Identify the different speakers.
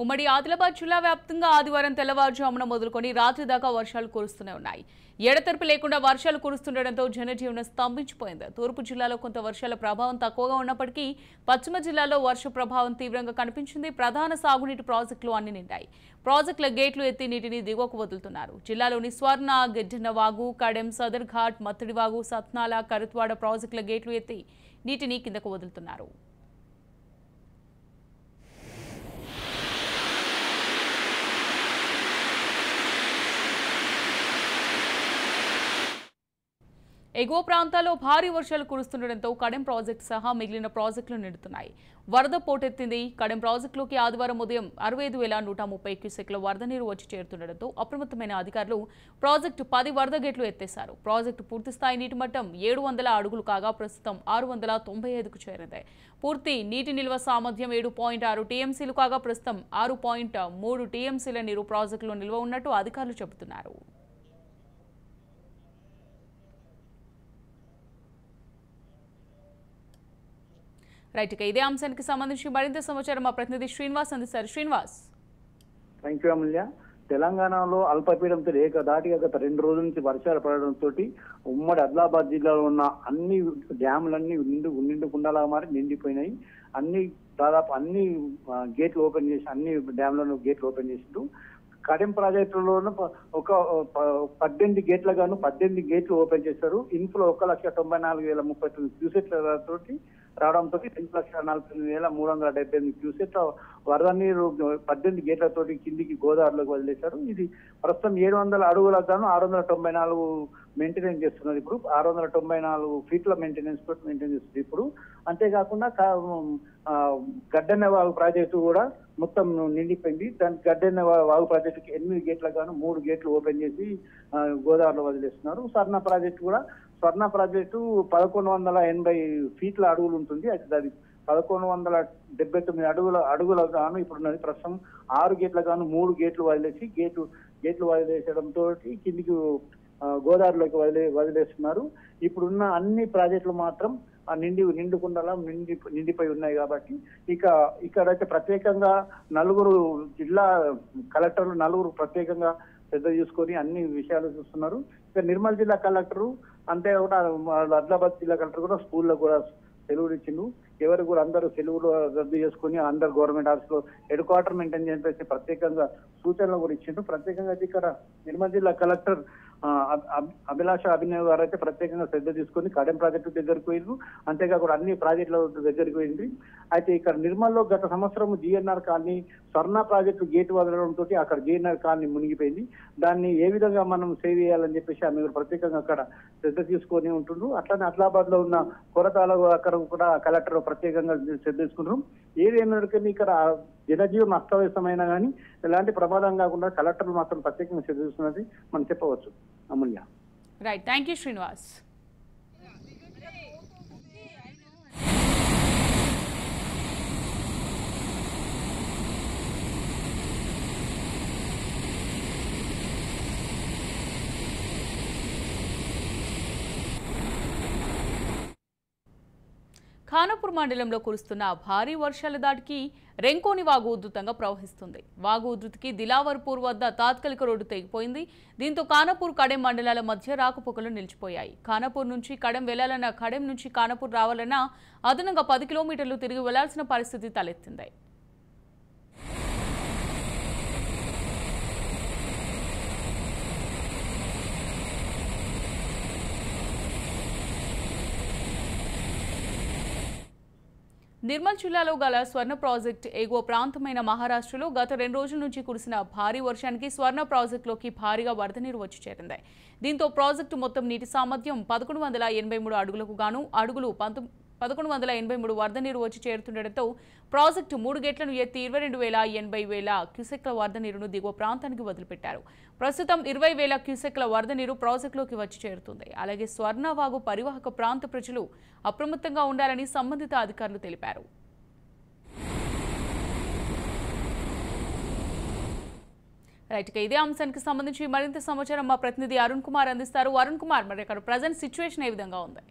Speaker 1: ఉమ్మడి ఆదిలాబాద్ జిల్లా వ్యాప్తంగా ఆదివారం తెల్లవారుజామున మొదలుకొని రాత్రి దాకా వర్షాలు కురుస్తూనే ఉన్నాయి. ఎడతెరిపి లేకుండా వర్షాలు కురుస్తుండటంతో జనజీవనం స్తంభించిపోయింది. తూర్పు జిల్లాలో కొంత వర్షాల ప్రభావం తక్కువగా ఉన్నప్పటికీ పశ్చిమ జిల్లాలో వర్ష ప్రభావం తీవ్రంగా కనిపించింది. ప్రధాన సాగునీటి ప్రాజెక్టులు అన్ని నిండాయి. ప్రాజెక్టుల గేట్లు ఎత్తి నీటిని దిగువకు వదులుతున్నారు. జిల్లాలోని స్వర్ణ, గిడ్డన వాగు, కడెం, సదర్ ఘాట్, మత్తడివాగు, సత్నాల, కరుత్వాడ ప్రాజెక్టుల గేట్లు ఎత్తి నీటిని కిందకు వదులుతున్నారు. ఎగువ ప్రాంతాల్లో భారీ వర్షాలు కురుస్తుండటంతో కడెం ప్రాజెక్టు సహా మిగిలిన ప్రాజెక్టులు నిండుతున్నాయి. వరద పోటెత్తింది. కడెం ప్రాజెక్టులోకి ఆదివారం ఉదయం 65,130 క్యూసెక్ల వరద నీరు వచ్చి చేరుతుండటంతో అప్రమత్తమైన అధికారులు ప్రాజెక్టు 10 వరద గేట్లు ఎత్తేశారు. ప్రాజెక్టు పూర్తిస్థాయి నీటి మట్టం 700 అడుగులు కాగా ప్రస్తుతం 695కు చేరింది. పూర్తి నీటి నిల్వ సామర్థ్యం 7.6 టీఎంసీలు కాగా ప్రస్తుతం 6.3 టీఎంసీల నీరు ప్రాజెక్టులో నిల్వ ఉన్నట్టు అధికారులు చెబుతున్నారు. రైట్, ఇక ఇదే అంశానికి సంబంధించి మరింత సమాచారం మా ప్రతినిధి శ్రీనివాస్ అందిస్తారు. శ్రీనివాస్.
Speaker 2: థ్యాంక్ యూ అమూల్య. తెలంగాణలో అల్పపీడనంతో ఏకధాటిగా గత 2 రోజుల నుంచి వర్షాలు పడడంతో ఉమ్మడి ఆదిలాబాద్ జిల్లాలో ఉన్న అన్ని డ్యాములన్నీ నిండు కుండలా మారి నిండిపోయినాయి. దాదాపు అన్ని గేట్లు ఓపెన్ చేసి అన్ని డ్యాములను గేట్లు ఓపెన్ చేసిండు. కడెం ప్రాజెక్టులోనూ ఒక 18 గేట్ల గాను 18 గేట్లు ఓపెన్ చేశారు. ఇన్ఫ్లో 1,94,039 క్యూసెక్లతో రావడంతో 2,49,378 క్యూసెక్ల వరద నీరు 18 గేట్లతోటి కిందికి గోదావరిలోకి వదిలేశారు. ఇది ప్రస్తుతం 700 అడుగులకు గాను 694 మెయింటెనెన్స్ చేస్తున్నారు. ఇప్పుడు 694 ఫీట్ల మెయింటెనెన్స్ తోటి మెయింటైన్ చేస్తుంది. ఇప్పుడు అంతేకాకుండా గడ్డెన్న వాగు ప్రాజెక్టు కూడా మొత్తం నిండిపోయింది. దాని గడ్డెన్న వాగు ప్రాజెక్టుకి 8 గేట్లకు గాను 3 గేట్లు ఓపెన్ చేసి గోదావరిలో వదిలేస్తున్నారు. స్వర్ణ ప్రాజెక్టు 1180 ఫీట్ల అడుగులు ఉంటుంది. అది 1179 అడుగుల గాను ఇప్పుడున్నది. ప్రస్తుతం 6 గేట్ల గాను 3 గేట్లు వదిలేసి గేట్లు వదిలేసడంతో కిందికి గోదావరిలోకి వదిలేస్తున్నారు. ఇప్పుడున్న అన్ని ప్రాజెక్టులు మాత్రం నిండుకుండలా నిండిపోయి ఉన్నాయి. కాబట్టి ఇక్కడైతే ప్రత్యేకంగా జిల్లా కలెక్టర్లు 4 ప్రత్యేకంగా శ్రద్ధ తీసుకొని అన్ని విషయాలు చూస్తున్నారు. ఇక నిర్మల్ జిల్లా కలెక్టరు అంతే కూడా ఆదిలాబాద్ జిల్లా కలెక్టర్ కూడా స్కూల్లో కూడా సెలవులు ఇచ్చిండు. ఎవరు కూడా అందరూ సెలవులు రద్దు చేసుకుని అందరు గవర్నమెంట్ ఆఫీస్ లో హెడ్ క్వార్టర్ మెయింటైన్ చేసి ప్రత్యేకంగా సూచనలు కూడా ఇచ్చిండు. ప్రత్యేకంగా ఇక్కడ నిర్మల్ జిల్లా కలెక్టర్ అభిలాష అభినవ్ గారు అయితే ప్రత్యేకంగా శ్రద్ధ తీసుకుని కడెం ప్రాజెక్టు దగ్గరికి పోయిండ్రు. అంతేకాకుండా అన్ని ప్రాజెక్టుల దగ్గరికి పోయింది. అయితే ఇక్కడ నిర్మల్లో గత సంవత్సరం జిఎన్ఆర్ కాలనీ స్వర్ణ ప్రాజెక్టు గేటు వదలడంతో అక్కడ జిఎన్ఆర్ కాలనీ మునిగిపోయింది. దాన్ని ఏ విధంగా మనం సేవ్ చేయాలని చెప్పేసి ఆమె ప్రత్యేకంగా అక్కడ శ్రద్ధ తీసుకొని ఉంటుండ్రు. అట్లానే ఆదిలాబాద్ లో ఉన్న కొరతాల అక్కడ కూడా కలెక్టర్ ప్రత్యేకంగా శ్రద్ధ తీసుకుంటారు. ఏదేమైనా ఇక్కడ జనజీవనం అస్తవ్యస్తమైనా కానీ ఎలాంటి ప్రమాదం కాకుండా కలెక్టర్లు మాత్రం ప్రత్యేకంగా శ్రద్ధ తీసుకున్నది మనం చెప్పవచ్చు. Amulya.
Speaker 1: Right, thank you Srinivas. Khanapur మండలంలో కురుస్తున్న భారీ వర్షాల దాటికి రెంకోని వాగు ఉధృతంగా ప్రవహిస్తుంది. వాగు ఉధృతికి దిలావర్పూర్ వద్ద తాత్కాలిక రోడ్డు తెగిపోయింది. దీంతో ఖానాపూర్ కడెం మండలాల మధ్య రాకపోకలు నిలిచిపోయాయి. ఖానాపూర్ నుంచి కడెం వెళ్లాలన్నా, కడెం నుంచి ఖానాపూర్ రావాలన్నా అదనంగా 10 కిలోమీటర్లు తిరిగి వెళ్లాల్సిన పరిస్థితి తలెత్తింది. నిర్మల్ జిల్లాలో గల స్వర్ణ ప్రాజెక్టు ఎగువ ప్రాంతమైన మహారాష్ట్రలో గత 2 రోజుల నుంచి కురిసిన భారీ వర్షానికి స్వర్ణ ప్రాజెక్టులోకి భారీగా వరద నీరు వచ్చి చేరింది. దీంతో ప్రాజెక్టు మొత్తం నీటి సామర్థ్యం 1183 అడుగులకు గాను 1183 వరద నీరు వచ్చి చేరుతుండటంతో ప్రాజెక్టు 3 గేట్లను ఎత్తి 22,80,000 క్యూసెక్ల వరద నీరును దిగువ ప్రాంతానికి వదిలిపెట్టారు. ప్రస్తుతం 20,000 క్యూసెక్ల వరద నీరు ప్రాజెక్టులోకి వచ్చి చేరుతుంది. అలాగే స్వర్ణవాగు పరివాహక ప్రాంత ప్రజలు అప్రమత్తంగా ఉండాలని సంబంధిత అధికారులు తెలిపారు. రైట్, ఇదే అంశానికి సంబంధించి మరింత సమాచారం మా ప్రతినిధి అరుణ్ కుమార్ అందిస్తారు. అరుణ్ కుమార్, మరి అక్కడ ప్రజెంట్ సిచ్యువేషన్ ఏ విధంగా ఉంది?